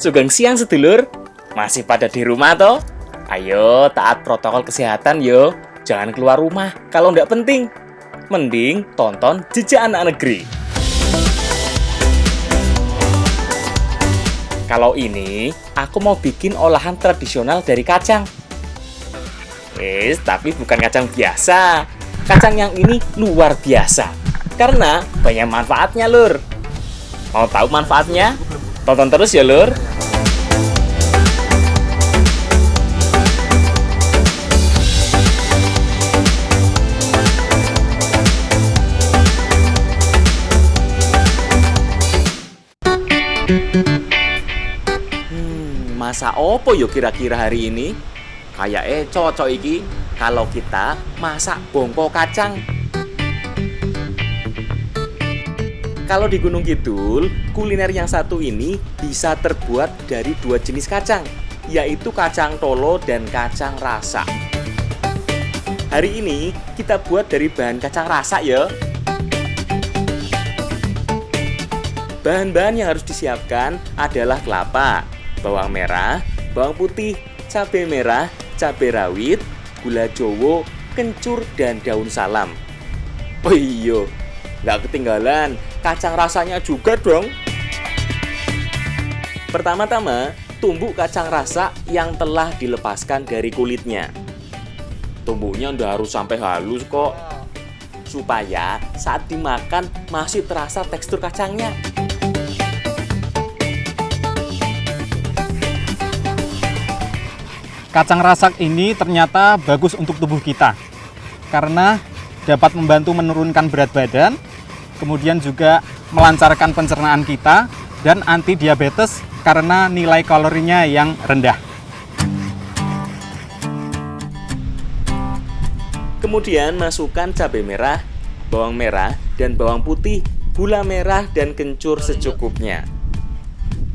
Sugeng siang sedulur. Masih pada di rumah toh? Ayo taat protokol kesehatan yo. Jangan keluar rumah kalau nggak penting. Mending tonton Jejak Anak Negeri. Kalau ini, aku mau bikin olahan tradisional dari kacang. Tapi bukan kacang biasa. Kacang yang ini luar biasa. Karena banyak manfaatnya, Lur. Mau tahu manfaatnya? Tonton terus ya, Lur. Masak opo yo kira-kira hari ini? Kayaknya cocok iki kalau kita masak bongko kacang. Kalau di Gunung Kidul, kuliner yang satu ini bisa terbuat dari dua jenis kacang, yaitu kacang tolo dan kacang rasa. Hari ini kita buat dari bahan kacang rasa ya. Bahan-bahan yang harus disiapkan adalah kelapa, bawang merah, bawang putih, cabai merah, cabai rawit, gula jowo, kencur, dan daun salam. Oh iya, nggak ketinggalan kacang rasanya juga dong. Pertama-tama, tumbuk kacang rasa yang telah dilepaskan dari kulitnya. Tumbuknya nggak harus sampai halus kok, supaya saat dimakan masih terasa tekstur kacangnya. Kacang rasak ini ternyata bagus untuk tubuh kita karena dapat membantu menurunkan berat badan, kemudian juga melancarkan pencernaan kita dan anti diabetes karena nilai kalorinya yang rendah. Kemudian masukkan cabai merah, dan bawang putih, gula merah dan kencur secukupnya.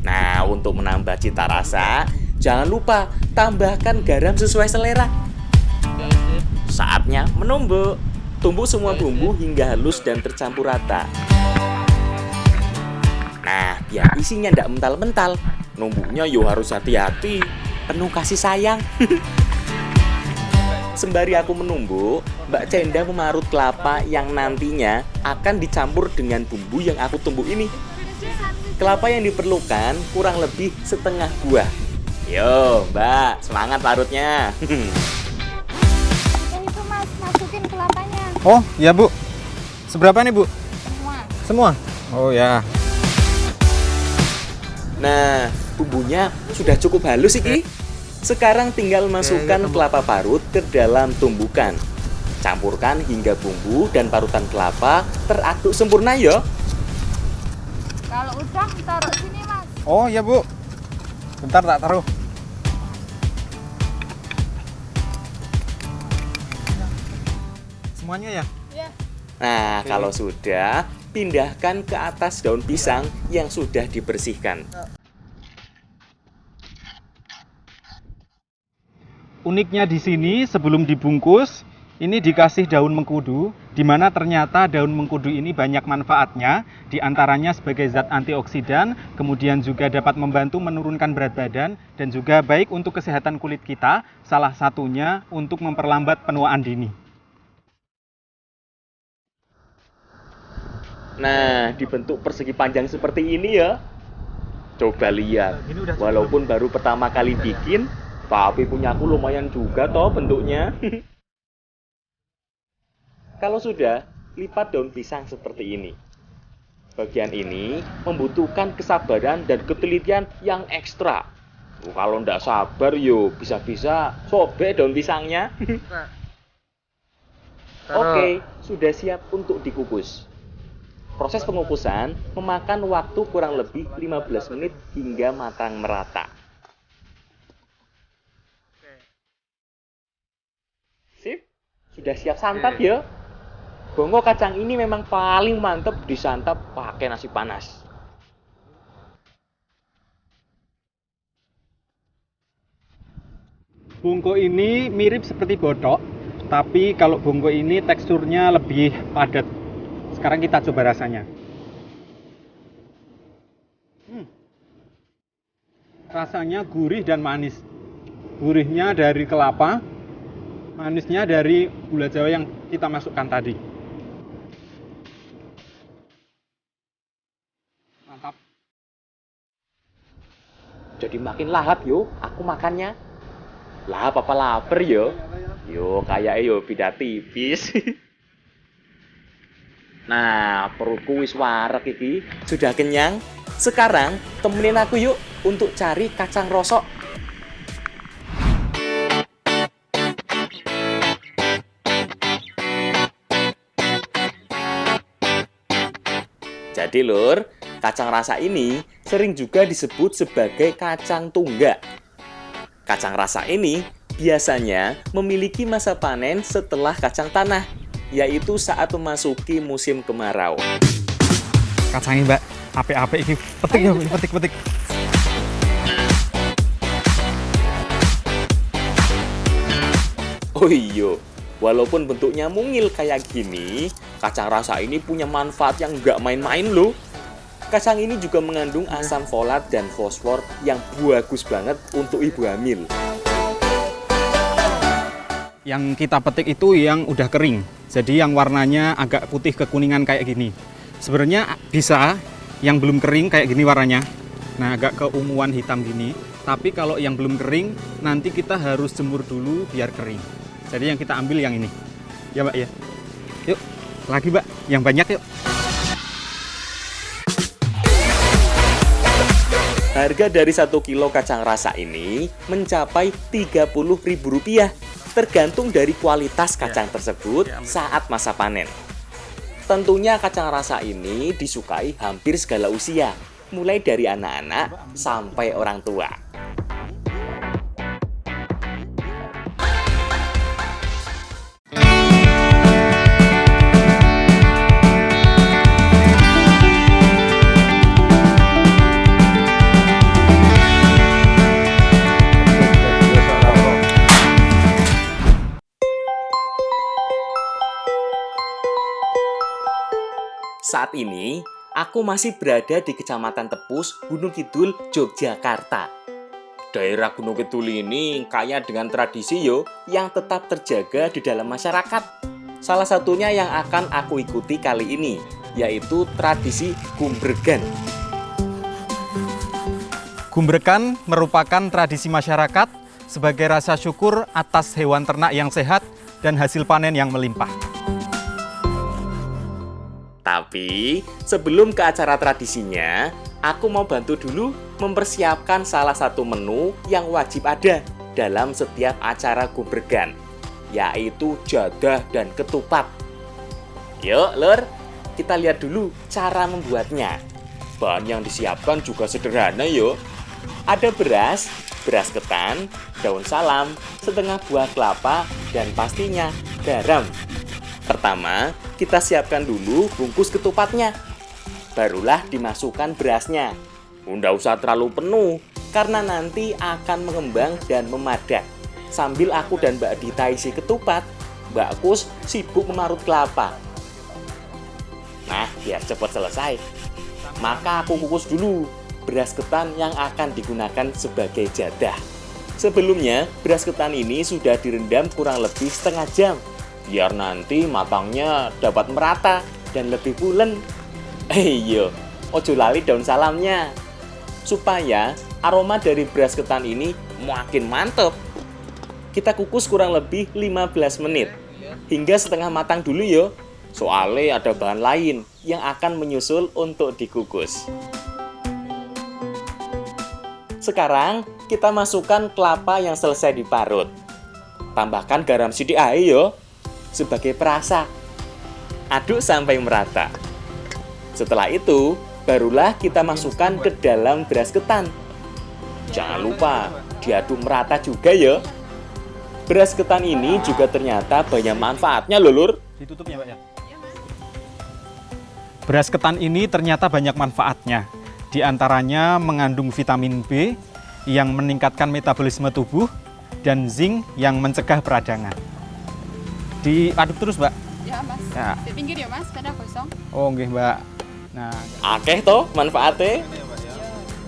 Nah, untuk menambah cita rasa, jangan lupa tambahkan garam sesuai selera. Saatnya menumbuk. Tumbuk semua bumbu hingga halus dan tercampur rata. Nah, biar isinya tidak mental-mental, numbuknya yo harus hati-hati, penuh kasih sayang. Sembari aku menumbuk, Mbak Cenda memarut kelapa yang nantinya akan dicampur dengan bumbu yang aku tumbuk ini. Kelapa yang diperlukan kurang lebih setengah buah. Yo, Mbak, semangat parutnya. Itu Mas, masukin kelapanya. Oh, ya Bu. Seberapa nih Bu? Semua. Semua? Oh ya. Nah, bumbunya sudah cukup halus iki. Sekarang tinggal masukkan kelapa parut ke dalam tumbukan. Campurkan hingga bumbu dan parutan kelapa teraduk sempurna ya. Kalau udah taruh sini Mas. Oh ya Bu. Bentar tak taruh. Semuanya ya? Iya. Nah, kalau sudah, pindahkan ke atas daun pisang yang sudah dibersihkan. Uniknya di sini sebelum dibungkus, ini dikasih daun mengkudu, di mana ternyata daun mengkudu ini banyak manfaatnya, di antaranya sebagai zat antioksidan, kemudian juga dapat membantu menurunkan berat badan, dan juga baik untuk kesehatan kulit kita, salah satunya untuk memperlambat penuaan dini. Nah, dibentuk persegi panjang seperti ini ya. Coba lihat, walaupun baru pertama kali bikin, tapi punya aku lumayan juga toh bentuknya. Kalau sudah, lipat daun pisang seperti ini. Bagian ini membutuhkan kesabaran dan ketelitian yang ekstra. Kalau ndak sabar yo, bisa-bisa sobek daun pisangnya. Oke, sudah siap untuk dikukus. Proses pengukusan memakan waktu kurang lebih 15 menit hingga matang merata. Sip, sudah siap santap ya. Bongko kacang ini memang paling mantep disantap pakai nasi panas. Bongko ini mirip seperti botok, tapi kalau bongko ini teksturnya lebih padat. Sekarang kita coba rasanya. Rasanya gurih dan manis. Gurihnya dari kelapa, manisnya dari gula Jawa yang kita masukkan tadi. Mantap. Jadi makin lahap yo, aku makannya. Lahap apa lapar yo? Yo kayaknya yo beda tipis. Nah, perutku wis wareg iki, sudah kenyang. Sekarang temenin aku yuk untuk cari kacang rosok. Jadi lur, kacang rasa ini sering juga disebut sebagai kacang tunggak. Kacang rasa ini biasanya memiliki masa panen setelah kacang tanah, yaitu saat memasuki musim kemarau. Kacangnya mbak, apik-apik ini. Petik ya, petik. Oh iya, walaupun bentuknya mungil kayak gini, kacang rasa ini punya manfaat yang nggak main-main loh. Kacang ini juga mengandung asam folat dan fosfor yang bagus banget untuk ibu hamil. Yang kita petik itu yang udah kering, jadi yang warnanya agak putih kekuningan kayak gini. Sebenarnya bisa yang belum kering kayak gini warnanya, nah agak keunguan hitam gini. Tapi kalau yang belum kering, nanti kita harus jemur dulu biar kering. Jadi yang kita ambil yang ini, ya mbak ya. Yuk, lagi mbak, yang banyak yuk. Harga dari 1 kilo kacang rasa ini mencapai Rp30.000, tergantung dari kualitas kacang tersebut saat masa panen. Tentunya kacang rasa ini disukai hampir segala usia, mulai dari anak-anak sampai orang tua. Saat ini, aku masih berada di Kecamatan Tepus, Gunung Kidul, Yogyakarta. Daerah Gunung Kidul ini kaya dengan tradisi yo yang tetap terjaga di dalam masyarakat. Salah satunya yang akan aku ikuti kali ini, yaitu tradisi Gumbregan. Gumbregan merupakan tradisi masyarakat sebagai rasa syukur atas hewan ternak yang sehat dan hasil panen yang melimpah. Tapi, sebelum ke acara tradisinya, aku mau bantu dulu mempersiapkan salah satu menu yang wajib ada dalam setiap acara Gumbregan, yaitu jadah dan ketupat. Yuk, lur, kita lihat dulu cara membuatnya. Bahan yang disiapkan juga sederhana yuk. Ada beras, beras ketan, daun salam, setengah buah kelapa, dan pastinya garam. Pertama, kita siapkan dulu bungkus ketupatnya. Barulah dimasukkan berasnya. Nggak usah terlalu penuh, karena nanti akan mengembang dan memadat. Sambil aku dan Mbak Dita isi ketupat, Mbak Kus sibuk memarut kelapa. Nah, biar cepat selesai, maka aku kukus dulu beras ketan yang akan digunakan sebagai jadah. Sebelumnya, beras ketan ini sudah direndam kurang lebih setengah jam, biar nanti matangnya dapat merata dan lebih pulen. Iya, ojo lali daun salamnya, supaya aroma dari beras ketan ini makin mantep. Kita kukus kurang lebih 15 menit, hingga setengah matang dulu yo. Soalnya ada bahan lain yang akan menyusul untuk dikukus. Sekarang kita masukkan kelapa yang selesai diparut. Tambahkan garam sidik ae yo, sebagai perasa. Aduk sampai merata. Setelah itu, barulah kita masukkan ke dalam beras ketan. Jangan lupa diaduk merata juga ya. Beras ketan ini juga ternyata banyak manfaatnya loh, Lur. Ditutup ya, Pak ya. Beras ketan ini ternyata banyak manfaatnya. Di antaranya mengandung vitamin B yang meningkatkan metabolisme tubuh dan zinc yang mencegah peradangan. Diaduk terus, Mbak. Ya, Mas. Ya. Di pinggir ya, Mas, sepeda kosong. Oh, nggih, Mbak. Nah, Akeh toh manfaatnya.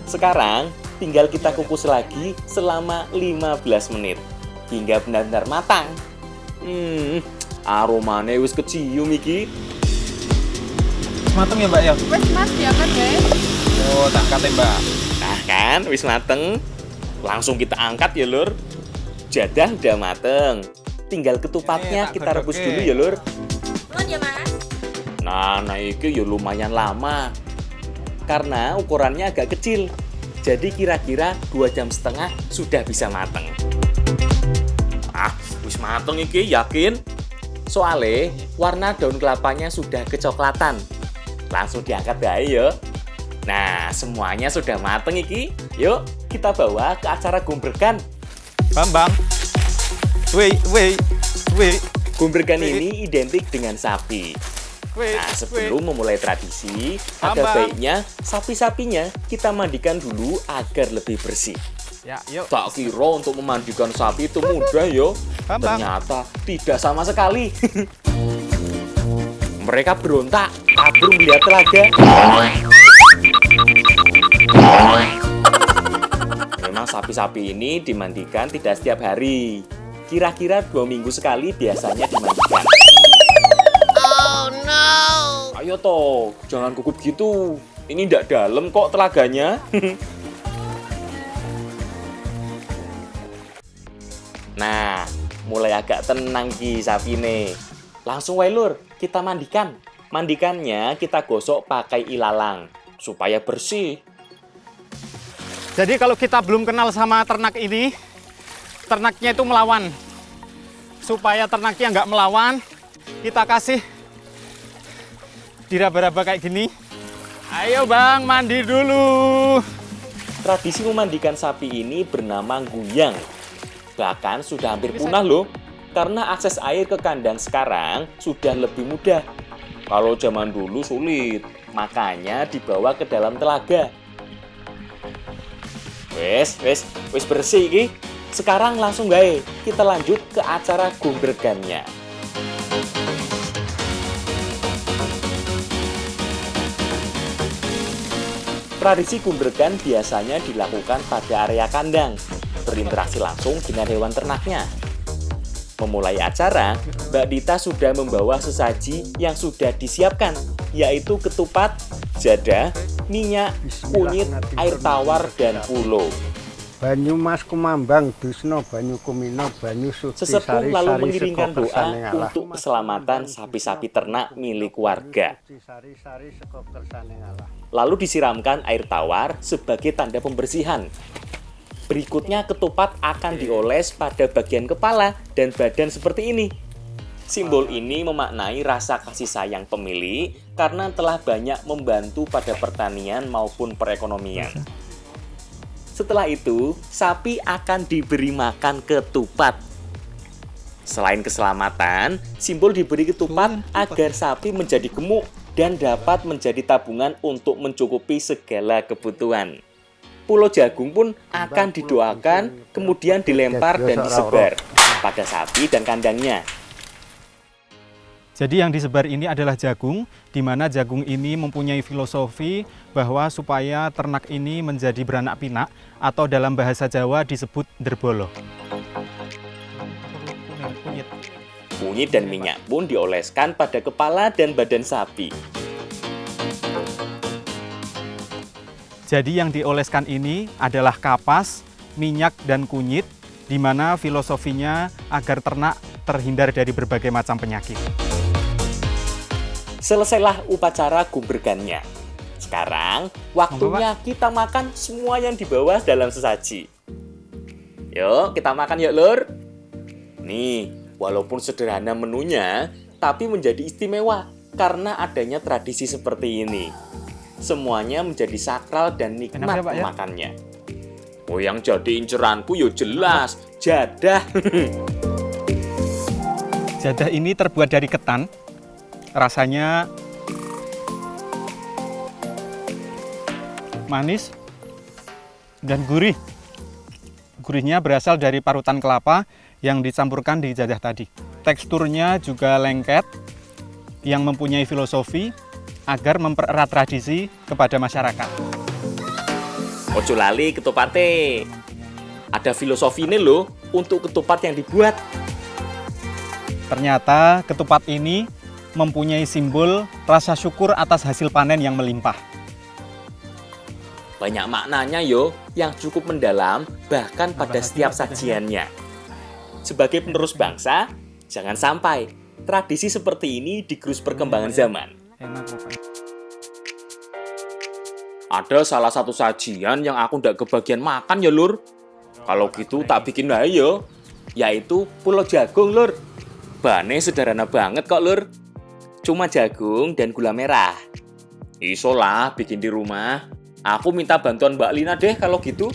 Sekarang tinggal kita kukus lagi selama 15 menit hingga benar-benar matang. Aromanya wis kecium iki. Mateng ya Mbak ya? Wes Mas, diangkat wae. Oh, tak angkat ya Mbak. Nah kan, wis mateng. Langsung kita angkat ya lur. Jadah udah mateng. Tinggal ketupatnya tak kita rebus godok, dulu ya lur. Nuwun ya Mas. Nah iki ya lumayan lama. Karena ukurannya agak kecil. Jadi kira-kira 2,5 jam sudah bisa mateng. Wis mateng iki yakin? Soale warna daun kelapanya sudah kecoklatan. Langsung diangkat bae ya. Nah, semuanya sudah mateng iki. Yuk, kita bawa ke acara gumbregan. Bambang. Woi. Gumbregan ini identik dengan sapi. Nah, sebelum memulai tradisi, ada baiknya sapi-sapinya kita mandikan dulu agar lebih bersih. Ya, yuk. Tak kira untuk memandikan sapi itu mudah yo. Bambang. Ternyata tidak sama sekali. Mereka berontak, kabur melihat telaga. Memang sapi-sapi ini dimandikan tidak setiap hari. Kira-kira 2 minggu sekali biasanya dimandikan. Oh no. Ayo toh, jangan gugup gitu. Ini tidak dalam kok telaganya. Nah, mulai agak tenang ki sapi nih. Langsung wae lur, kita mandikan. Mandikannya kita gosok pakai ilalang supaya bersih. Jadi kalau kita belum kenal sama ternak ini, ternaknya itu melawan. Supaya ternaknya nggak melawan, kita kasih diraba-raba kayak gini. Ayo Bang, mandi dulu. Tradisi memandikan sapi ini bernama guyang. Bahkan sudah hampir punah loh. Karena akses air ke kandang sekarang sudah lebih mudah. Kalau zaman dulu sulit, makanya dibawa ke dalam telaga. Wes bersih iki. Sekarang langsung gae, kita lanjut ke acara gumbregannya. Tradisi gumbregan biasanya dilakukan pada area kandang, berinteraksi langsung dengan hewan ternaknya. Memulai acara, Mbak Dita sudah membawa sesaji yang sudah disiapkan, yaitu ketupat, jadah, minyak, kunyit, air tawar, dan pulo. Banyu Mas Kumambang, Dusno, Banyu Kumino, Banyu Suci, Sesepuh lalu Sari-sari mengiringkan seko doa kersane Allah. untuk keselamatan sapi-sapi ternak milik warga. Sari-sari seko kersane Allah. Lalu disiramkan air tawar sebagai tanda pembersihan. Berikutnya ketupat akan dioles pada bagian kepala dan badan seperti ini. Simbol ini memaknai rasa kasih sayang pemilik karena telah banyak membantu pada pertanian maupun perekonomian. Setelah itu, sapi akan diberi makan ketupat. Selain keselamatan, simbol diberi ketupat agar sapi menjadi gemuk dan dapat menjadi tabungan untuk mencukupi segala kebutuhan. Pulau jagung pun akan didoakan, kemudian dilempar dan disebar pada sapi dan kandangnya. Jadi yang disebar ini adalah jagung, di mana jagung ini mempunyai filosofi bahwa supaya ternak ini menjadi beranak pinak atau dalam bahasa Jawa disebut derbolo. Kunyit dan minyak pun dioleskan pada kepala dan badan sapi. Jadi yang dioleskan ini adalah kapas, minyak, dan kunyit, di mana filosofinya agar ternak terhindar dari berbagai macam penyakit. Selesailah upacara gumbregannya. Sekarang, waktunya kita makan semua yang dibawa dalam sesaji. Yuk, kita makan yuk, Lur. Nih, walaupun sederhana menunya, tapi menjadi istimewa karena adanya tradisi seperti ini. Semuanya menjadi sakral dan nikmat Enak ya, Pak, ya? memakannya. Oh, yang jadi inceranku yo jelas, jadah. Jadah ini terbuat dari ketan, rasanya manis dan gurih. Gurihnya berasal dari parutan kelapa yang dicampurkan di jadah tadi. Teksturnya juga lengket, yang mempunyai filosofi agar mempererat tradisi kepada masyarakat. Ojo lali ketupate. Ada filosofi ini loh untuk ketupat yang dibuat. Ternyata ketupat ini mempunyai simbol rasa syukur atas hasil panen yang melimpah. Banyak maknanya yo yang cukup mendalam bahkan pada setiap sajiannya. Sebagai penerus bangsa, jangan sampai tradisi seperti ini digerus perkembangan zaman. Enak pokoknya. Ada salah satu sajian yang aku ndak kebagian makan ya lur. Kalau gitu tak bikin ayo, yaitu pulau jagung lur. Bahannya sederhana banget kok lur. Cuma jagung dan gula merah. Iso lah bikin di rumah. Aku minta bantuan Mbak Lina deh kalau gitu.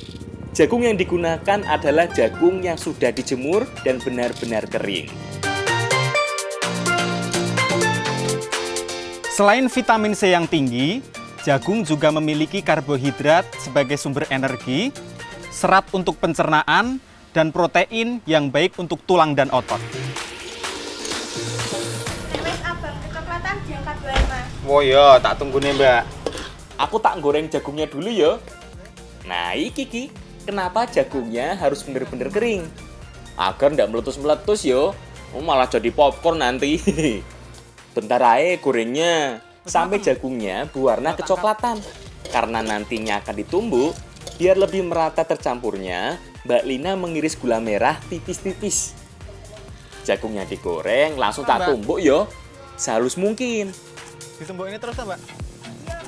Jagung yang digunakan adalah jagung yang sudah dijemur dan benar-benar kering. Selain vitamin C yang tinggi, jagung juga memiliki karbohidrat sebagai sumber energi, serat untuk pencernaan, dan protein yang baik untuk tulang dan otot. Wes abang kecoklatan diangkat wae, Mas. Oh iya, tak tunggu nih Mbak. Aku tak goreng jagungnya dulu ya. Nah iki kenapa jagungnya harus bener-bener kering? Agar ndak meletus-meletus yo. Malah jadi popcorn nanti. Bentar aja gorengnya sampai jagungnya berwarna kecoklatan. Karena nantinya akan ditumbuk, biar lebih merata tercampurnya, Mbak Lina mengiris gula merah tipis-tipis. Jagungnya digoreng, langsung tak tumbuk yo. Sehalus mungkin. Ditumbuk ini terus Mbak?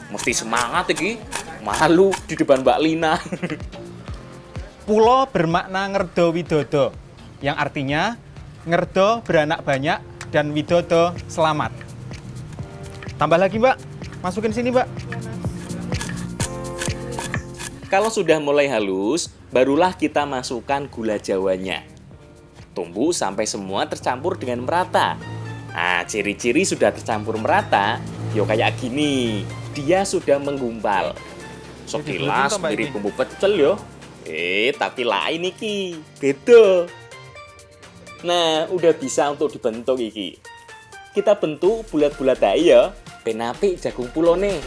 Mesti semangat iki. Malu di depan Mbak Lina. Pulo bermakna ngerdo widodo, yang artinya ngerdo beranak banyak dan widodo selamat. Tambah lagi Mbak, masukin sini Mbak. Kalau sudah mulai halus, barulah kita masukkan gula jawanya. Tumbuk sampai semua tercampur dengan merata. Nah, ciri-ciri sudah tercampur merata, yo kayak gini. Dia sudah menggumpal. Sekilas mirip bumbu pecel yo. Tapi lain iki. Beda. Nah, udah bisa untuk dibentuk iki. Kita bentuk bulat-bulat ae ya. Ben apik jagung pulone.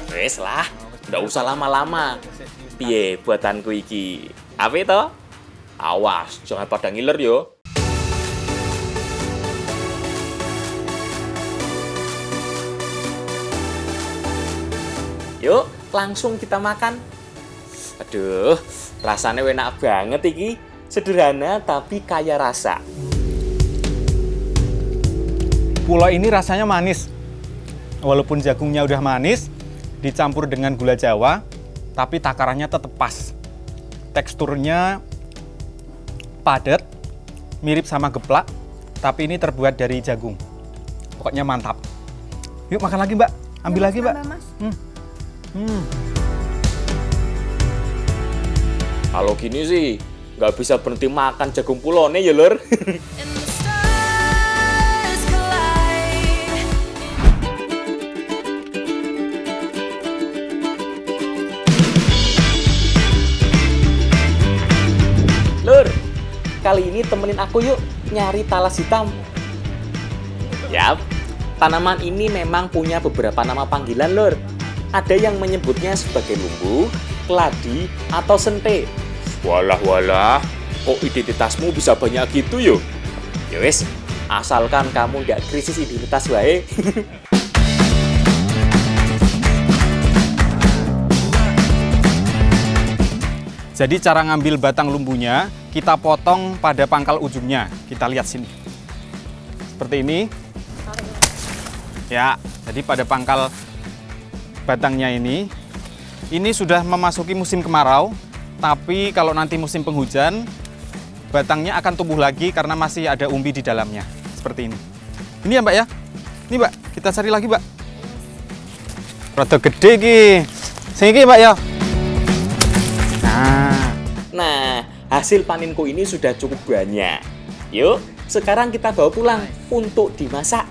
Wes lah, ndak usah lama-lama. Piye buatanku iki? Apik to? Awas, jangan pada ngiler yo. Yuk, langsung kita makan. Aduh, rasanya enak banget iki. Sederhana tapi kaya rasa. Pulo ini rasanya manis. Walaupun jagungnya udah manis, dicampur dengan gula Jawa, tapi takarannya tetap pas. Teksturnya padat, mirip sama geplak, tapi ini terbuat dari jagung. Pokoknya mantap. Yuk makan lagi Mbak, ambil lagi Mbak. Mas. Kalau gini sih, nggak bisa berhenti makan jagung pulone ya lur. Lur, kali ini temenin aku yuk nyari talas hitam. Yap, tanaman ini memang punya beberapa nama panggilan lur. Ada yang menyebutnya sebagai lumbu, keladi, atau sente. Walah, kok identitasmu bisa banyak gitu yo? Ya wes, asalkan kamu nggak krisis identitas wae. Jadi cara ngambil batang lumbunya, kita potong pada pangkal ujungnya. Kita lihat sini. Seperti ini. Ya, jadi pada pangkal batangnya ini sudah memasuki musim kemarau, tapi kalau nanti musim penghujan, batangnya akan tumbuh lagi karena masih ada umbi di dalamnya. Seperti ini. Ini ya Mbak ya? Ini Mbak, kita cari lagi Mbak. Rada gede ki. Sini ki Mbak ya. Nah, hasil panenku ini sudah cukup banyak. Yuk, sekarang kita bawa pulang untuk dimasak.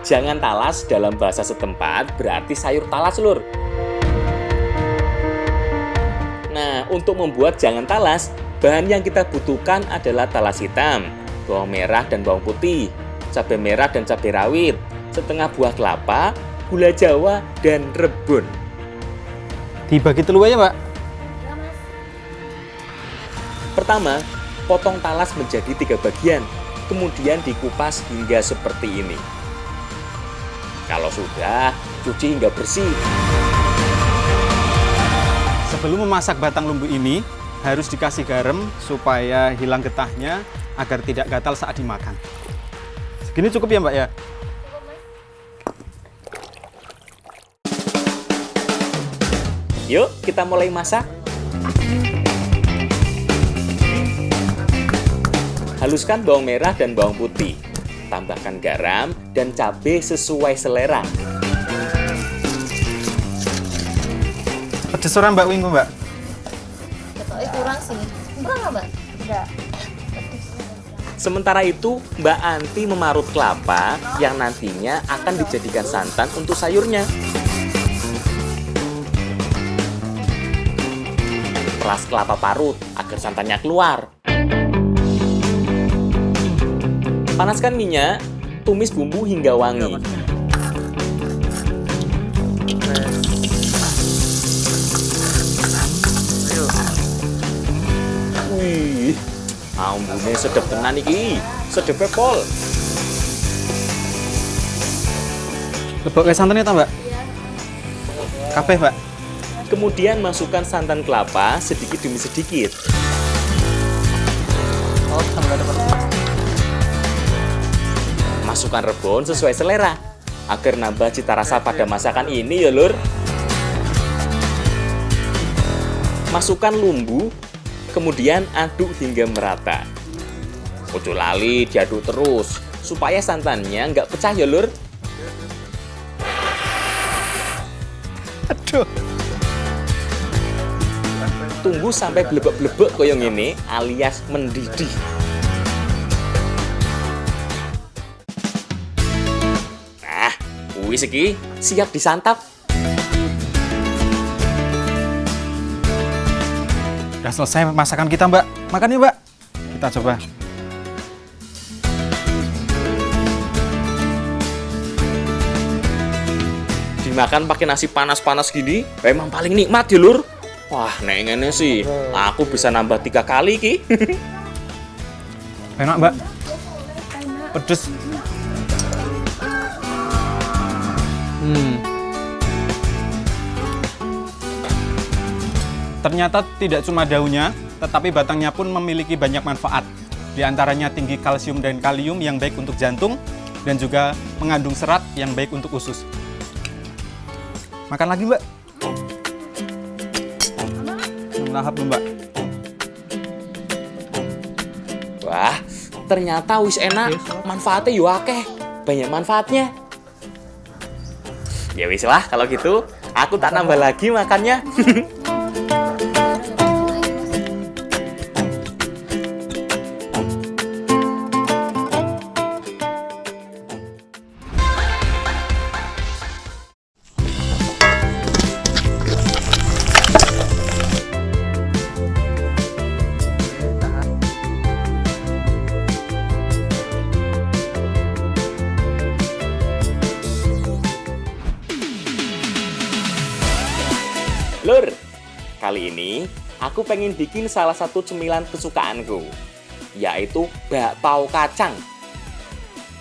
Jangan talas dalam bahasa setempat berarti sayur talas lur. Nah, untuk membuat jangan talas, bahan yang kita butuhkan adalah talas hitam, bawang merah dan bawang putih, cabai merah dan cabai rawit, setengah buah kelapa, gula jawa, dan rebun. Dibagi telu aja, Mbak. Ya, Mas. Pertama, potong talas menjadi 3 bagian, kemudian dikupas hingga seperti ini. Kalau sudah, cuci hingga bersih. Sebelum memasak batang lumbu ini, harus dikasih garam supaya hilang getahnya agar tidak gatal saat dimakan. Segini cukup ya, Mbak ya? Yuk, kita mulai masak. Haluskan bawang merah dan bawang putih. Tambahkan garam dan cabai sesuai selera. Pedes orang Mbak Wingko, Mbak? Ketoknya kurang sih. Kurang nggak, Mbak? Enggak. Sementara itu, Mbak Anti memarut kelapa yang nantinya akan dijadikan santan untuk sayurnya. Peras kelapa parut agar santannya keluar. Panaskan minyak, tumis bumbu hingga wangi. Wih, ambune sedep tenan iki, sedep pol. Lebok kayak santannya tau, Mbak? Iya. Kabeh, Mbak. Kemudian masukkan santan kelapa sedikit demi sedikit. Oh, sampai ada Masukkan rebun sesuai selera agar nambah cita rasa pada masakan ini ya, Lur. Masukkan lumbu, kemudian aduk hingga merata. Ojo lali diaduk terus supaya santannya nggak pecah ya, Lur. Aduh. Tunggu sampai blebek-blebek koyong ini alias mendidih. Nah, wis iki siap disantap. Udah selesai masakan kita, Mbak. Makan yuk, Mbak. Kita coba. Dimakan pakai nasi panas-panas gini, emang paling nikmat ya, Lur. Wah, nek ngene sih, aku bisa nambah 3 kali ki. Enak, Mbak. Pedes. Ternyata tidak cuma daunnya, tetapi batangnya pun memiliki banyak manfaat. Di antaranya tinggi kalsium dan kalium yang baik untuk jantung, dan juga mengandung serat yang baik untuk usus. Makan lagi, Mbak. Lahap, Mbak. Wah, ternyata wis enak, manfaatnya yo akeh, banyak manfaatnya. Ya wis lah, kalau gitu, aku tak nambah lagi makannya. Lur, kali ini aku pengen bikin salah satu cemilan kesukaanku, yaitu bakpao kacang.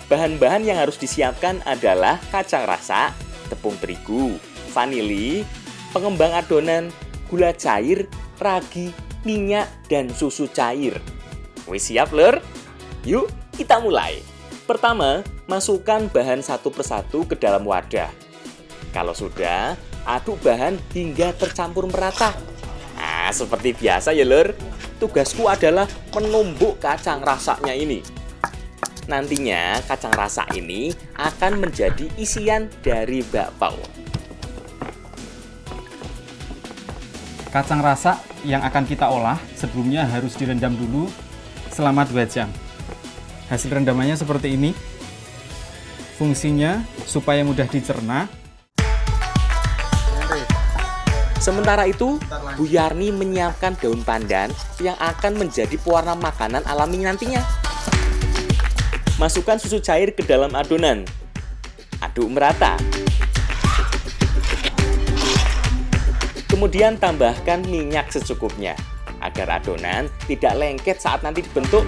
Bahan-bahan yang harus disiapkan adalah kacang rasa, tepung terigu, vanili, pengembang adonan, gula cair, ragi, minyak, dan susu cair. Wis siap, Lur? Yuk, kita mulai. Pertama, masukkan bahan satu persatu ke dalam wadah. Kalau sudah, aduk bahan hingga tercampur merata. Nah, seperti biasa ya, Lur. Tugasku adalah menumbuk kacang rasanya ini. Nantinya, kacang rasa ini akan menjadi isian dari bakpao. Kacang rasa yang akan kita olah sebelumnya harus direndam dulu selama 2 jam. Hasil rendamannya seperti ini. Fungsinya supaya mudah dicerna. Sementara itu, Bu Yarni menyiapkan daun pandan yang akan menjadi pewarna makanan alami nantinya. Masukkan susu cair ke dalam adonan. Aduk merata. Kemudian tambahkan minyak secukupnya agar adonan tidak lengket saat nanti dibentuk.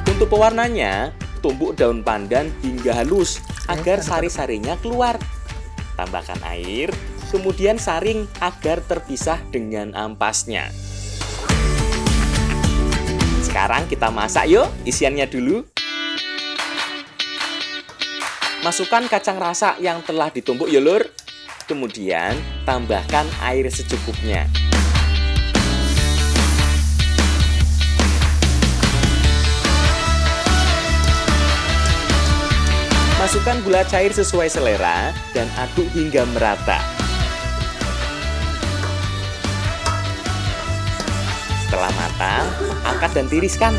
Untuk pewarnanya, tumbuk daun pandan hingga halus agar sari-sarinya keluar. Tambahkan air, kemudian saring agar terpisah dengan ampasnya. Sekarang kita masak yuk, isiannya dulu. Masukkan kacang rasa yang telah ditumbuk ya lur. Kemudian tambahkan air secukupnya. Masukkan gula cair sesuai selera dan aduk hingga merata. Setelah matang, angkat dan tiriskan.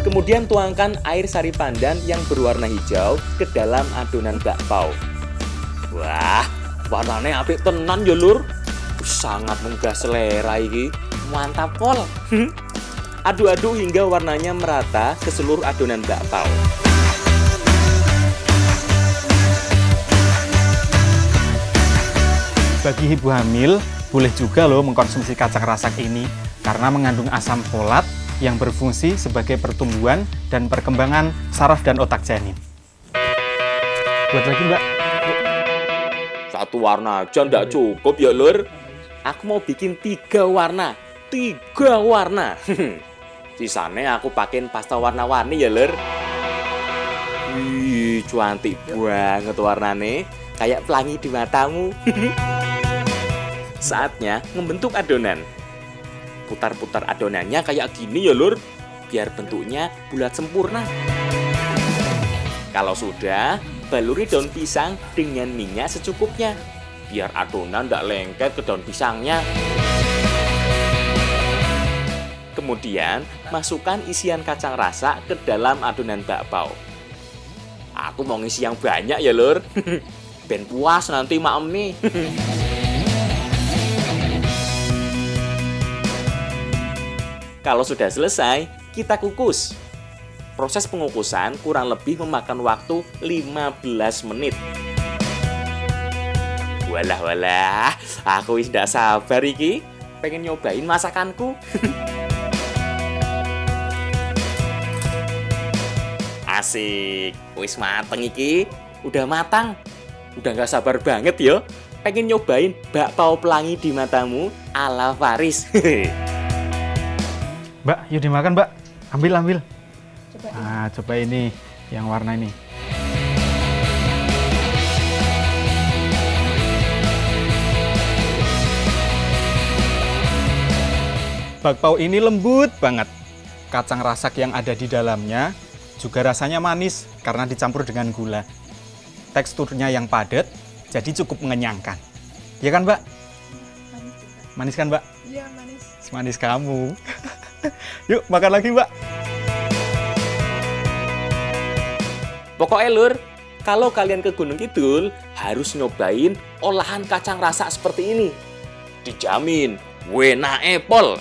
Kemudian tuangkan air sari pandan yang berwarna hijau ke dalam adonan bakpao. Wah, warnanya apik tenan ya lur. Sangat menggugah selera iki. Mantap pol. Aduk-aduk hingga warnanya merata ke seluruh adonan bakpao. Bagi ibu hamil, boleh juga loh mengkonsumsi kacang rasak ini karena mengandung asam folat yang berfungsi sebagai pertumbuhan dan perkembangan saraf dan otak janin. Buat lagi, Mbak. Satu warna aja ndak cukup ya lur. Aku mau bikin 3 warna. 3 warna. Sisanya aku pakein pasta warna-warni ya lur. Wih, cantik banget warnanya. Kayak pelangi di matamu. Saatnya membentuk adonan. Putar-putar adonannya kayak gini ya lur, biar bentuknya bulat sempurna. Kalau sudah, baluri daun pisang dengan minyak secukupnya, biar adonan tidak lengket ke daun pisangnya. Kemudian, masukkan isian kacang rasa ke dalam adonan bakpao. Aku mau ngisi yang banyak ya lur. Ben puas nanti maem nih. Kalau sudah selesai, kita kukus. Proses pengukusan kurang lebih memakan waktu 15 menit. Walah, aku wis ndak sabar iki, pengen nyobain masakanku. Asik, wis mateng iki, udah matang. Udah gak sabar banget ya, pengen nyobain bakpao pelangi di matamu ala Faris. Mbak, yuk dimakan, Mbak. Ambil. Coba Nah, coba ini yang warna ini. Bakpao ini lembut banget. Kacang rasak yang ada di dalamnya juga rasanya manis karena dicampur dengan gula. Teksturnya yang padat, jadi cukup mengenyangkan. Ya kan, Mbak? manis juga. Manis kan, Mbak? Iya, manis. Semanis kamu. Yuk, makan lagi, Mbak. Pokoknya lur, kalau kalian ke Gunung Kidul, harus nyobain olahan kacang rasak seperti ini. Dijamin, wena epol.